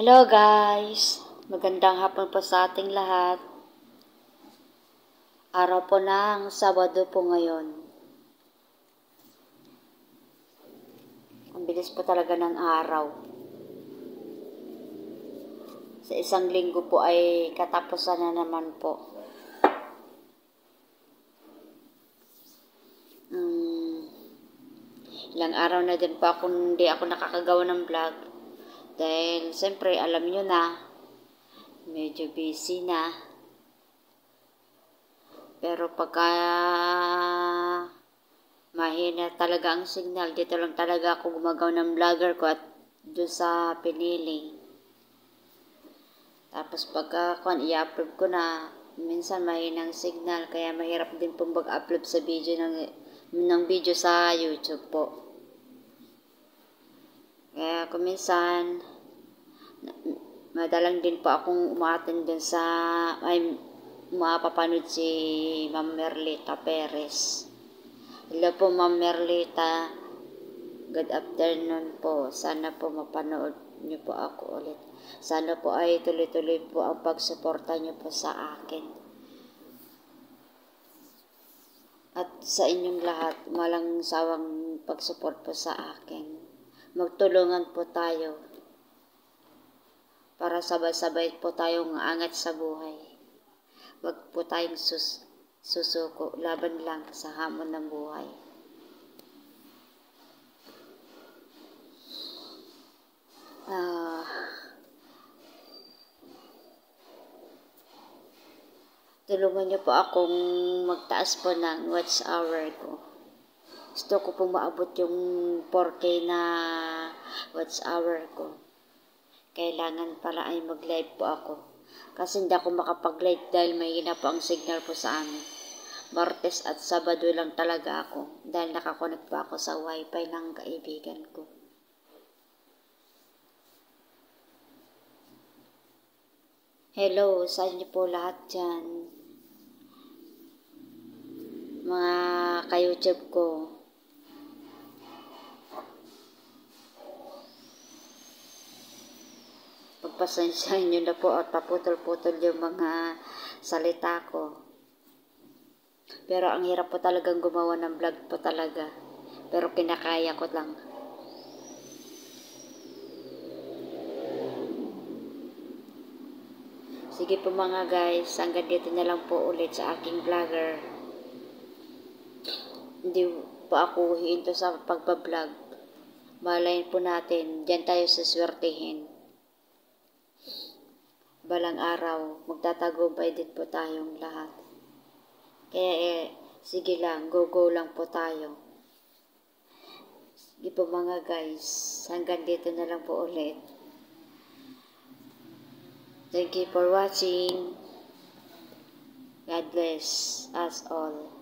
Hello guys! Magandang hapon po sa ating lahat. Araw po ng Sabado po ngayon. Ang bilis po talaga ng araw. Sa isang linggo po ay katapusan na naman po. Ilang araw na din po hindi ako nakakagawa ng vlog. Dahil siyempre alam nyo na, medyo busy na. Pero pagka mahina talaga ang signal, dito lang talaga ako gumagawa ng vlogger ko at doon sa pinili. Tapos pagka i-upload ko na, minsan mahinang signal, kaya mahirap din pong mag-upload sa video ng video sa YouTube po. Kaya kung minsan, madalang din po akong umaten dun sa, mapapanood si Ma'am Merlita Perez. Hello po Ma'am Merlita. Good afternoon po. Sana po mapanood niyo po ako ulit. Sana po ay tuloy-tuloy po ang pagsuporta niyo po sa akin. At sa inyong lahat, walang sawang pagsupport po sa akin. Magtulungan po tayo para sabay-sabay po tayong angat sa buhay. Wag po tayong susuko, laban lang sa hamon ng buhay. Tulungan niyo po akong magtaas po ng watch hour ko. Gusto ko pong maabot yung 4K na watch hour ko. Kailangan pala ay mag-live po ako. Kasi hindi ako makapag-live dahil mahina po ang signal po sa amin. Martes at Sabado lang talaga ako dahil nakakonect po ako sa wifi ng kaibigan ko. Hello sa inyo po lahat dyan. Mga ka-YouTube ko. Pagpasensyahan nyo na po at paputol-putol yung mga salita ko. Pero ang hirap po talagang gumawa ng vlog po talaga. Pero kinakaya ko lang. Sige po mga guys, hanggang dito na lang po ulit sa aking vlogger. Hindi pa ako hinto sa pagbablog. Malayin po natin, diyan tayo saswertehin. Balang araw, magtatagumpay din po tayong lahat. Kaya sige lang, go lang po tayo. Sige po mga guys, hanggang dito na lang po ulit. Thank you for watching. God bless us all.